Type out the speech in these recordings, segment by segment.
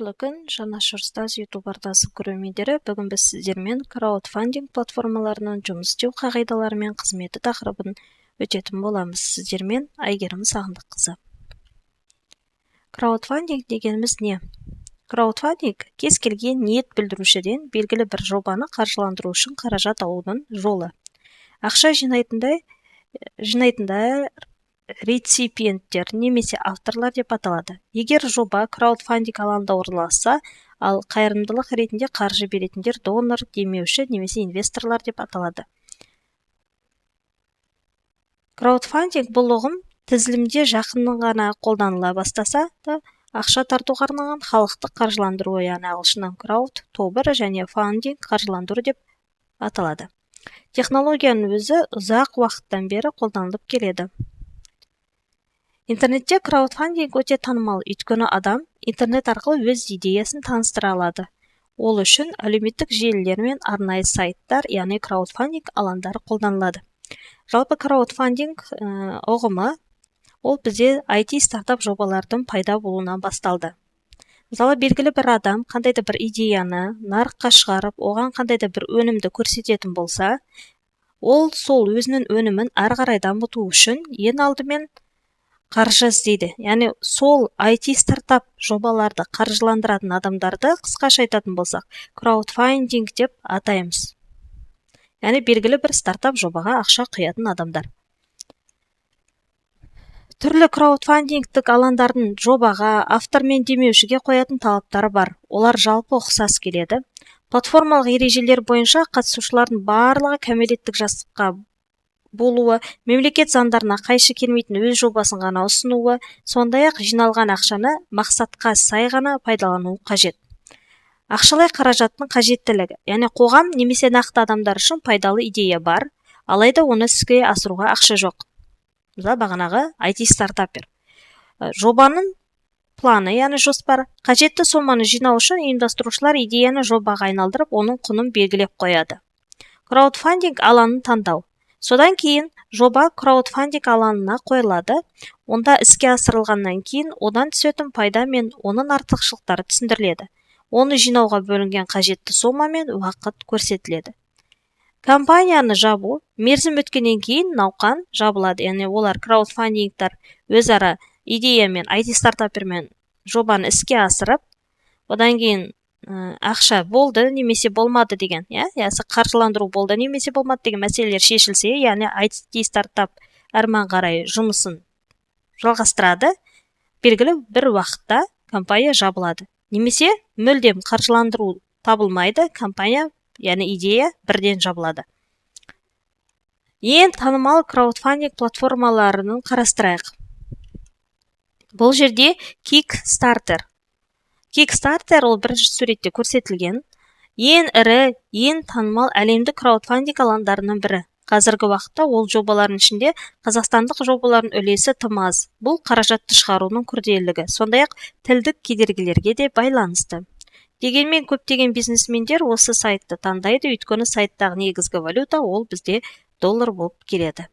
Қайырлы күн, Жанашыр ұстаз YouTube арнасы көрермендері. Бүгін біз сіздермен краудфандинг платформаларының жұмыс істеу қағидалары мен қызметі тақырыбын өтетін боламыз. Сіздермен Айгерім Сағындыққызы. Краудфандинг дегеніміз не? Краудфандинг кез келген ниет білдірушіден белгілі бір жобаны қаржыландыру үшін қаражат алудың жолы. Ақша жинайтындар реципиенттер немесе авторлар деп аталады. Егер жоба краудфандинг алаңында орналасса, ал қайырымдылық ретінде қаржы беретіндер донор, демеуші немесе инвесторлар деп аталады. Краудфандинг бұл ұғым тізілімде жақыннан ғана қолданыла бастаса да, ақша тартуға арналған халықтық қаржыландыру, яғни ағылшыннан крауд, тобыр және фандинг қаржыландыру деп аталады. Технологияның өзі ұзақ уақыттан бері қолданылып келеді. Интернетте краудфандинг өте танымал, өйткені адам интернет арқылы өз идеясын таныстыра алады. Ол үшін әлеуметтік желілер мен арнайы сайттар, яғни краудфандинг алаңдары қолданылады. Жалпы краудфандинг ұғымы ол бізде IT стартап жобалардың пайда болуынан басталды. Мысалы, белгілі бір адам қандайда бір идеяны нарыққа шығарып, оған қандайда бір өнімді көрсететін болса, ол сол өзінің өнімін ары қарай дамыту үшін ең алдымен қаржы іздейді. Яғни сол IT стартап жобаларды қаржыландыратын адамдарды қысқаша айтатын болсақ, краудфандинг деп атаймыз. Яғни белгілі бір стартап жобаға ақша құятын адамдар. Түрлі краудфандингтік алаңдардың жобаға, автор мен демеушіге қоятын талаптары бар. Олар жалпы ұқсас келеді. Платформалық ережелер бойынша қатысушылардың барлығы кәмелеттік жасқа болуы, мемлекет заңдарына қайшы келмейтін өз жобасын ғана ұсынуы, сондай-ақ жиналған ақшаны мақсатқа сай ғана пайдалану қажет. Ақшалай қаражаттың қажеттілігі, яғни қоғам немесе нақты адамдар үшін пайдалы идея бар, алайда оны іске асыруға ақша жоқ. Мысалы, бағанағы IT стартапер. Жобаның планы, яғни жоспар, қажетті соманы жинау үшін ұйымдастырушылар идеяны жобаға айналдырып, оның құнын белгілеп қояды. Краудфандинг алаңын таңдау. Содан кейін жоба краудфандинг алаңына қойылады. Онда іске асырылғаннан кейін одан түсетін пайда мен оның артықшылықтары түсіндіріледі. Оны жинауға бөлінген қажетті сома мен уақыт көрсетіледі. Компанияны жабу, мерзім өткеннен кейін науқан жабылады. Яғни олар краудфандингтар өзара идеямен, IT стартапермен жобаны іске асырып, одан кейін ақша болды немесе болмады деген, яғни қаржыландыру болды немесе болмады деген мәселелер шешілсе, яғни IT стартап әрмен қарай жұмысын жалғастырады, белгілі бір уақытта компания жабылады. Немесе мүлдем қаржыландыру табылмайды, компания, яғни идея бірден жабылады. Ең танымал краудфандинг платформаларының қарастырайық. Бұл жерде Kickstarter. Kickstarter ол бірінші суретте көрсетілген ең ірі, ең танымал әлемдік краудфандинг алаңдарының бірі. Қазіргі уақытта ол жобалардың ішінде қазақстандық жобалардың үлесі тым аз. Бұл қаражатты шығарудың күрделілігі, сондай-ақ тілдік кедергілерге де байланысты. Дегенмен көптеген бизнесмендер осы сайтты таңдайды, өйткені сайттағы негізгі валюта ол бізде доллар болып келеді.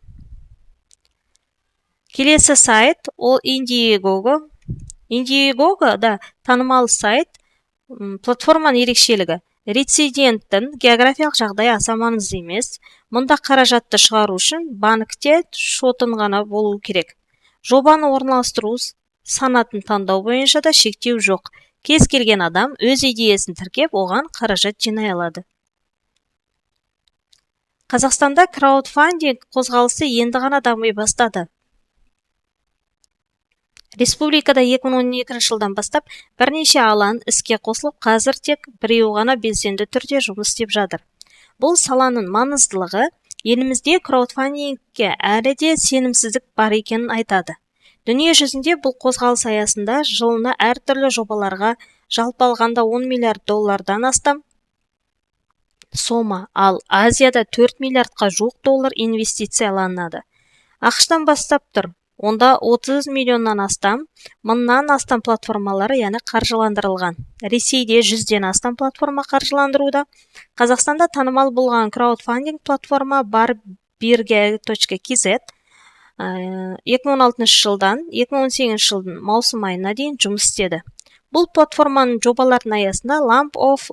Келесі сайт ол Indiegogo. Indiegogo да танымал сайт. Платформаның ерекшелігі. Резиденттің географиялық жағдайы аса маңызды емес. Мұнда қаражатты шығару үшін банкте шотын ғана болу керек. Жобаны орналастыру санатын таңдау бойынша да шектеу жоқ. Кез келген адам өз идеясын тіркеп, оған қаражат жинай алады. Қазақстанда краудфандинг қозғалысы енді ғана дами бастады. Республикада 2012 жылдан бастап бірнеше алаң іске қосылып, қазір тек біреуі ғана белсенді түрде жұмыс істеп жатыр. Бұл саланың маңыздылығы елімізде краудфандингке әлі де сенімсіздік бар екенін айтады. Дүние жүзінде бұл қозғалыс аясында жылына әртүрлі жобаларға жалпы алғанда 10 миллиард доллардан астам сома, ал Азияда 4 миллиардқа жуық доллар инвестицияланады. ақш-тан бастап тұр. Онда 30 миллионнан астам, 1000-нан астам платформалары, яғни қаржыландырылған. Ресейде 100-ден астам платформа қаржыландыруда. Қазақстанда танымал болған краудфандинг платформа бар birge.kz 2016 жылдан 2018 жылдың маусым айына дейін жұмыс істеді. Бұл платформаның жобаларының аясында Lamp of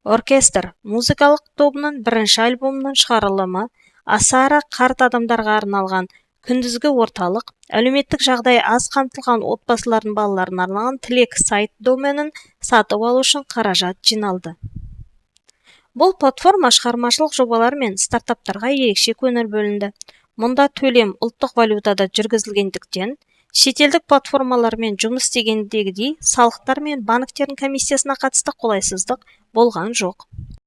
Orchestra музыкалық тобының бірінші альбомының шығарылымы, аса ірі қарт адамдарға арналған күндізгі орталық, әлеуметтік жағдайы аз қамтылған отбасылардың балаларына арналған тілек сайт доменін сатып алу үшін қаражат жиналды. Бұл платформа шығармашылық жобалар мен стартаптарға ерекше көңіл бөлінді. Мұнда төлем ұлттық валютада жүргізілгендіктен, шетелдік платформалармен жұмыс істегендегідей салықтар мен банктердің комиссиясына қатысты қолайсыздық болған жоқ.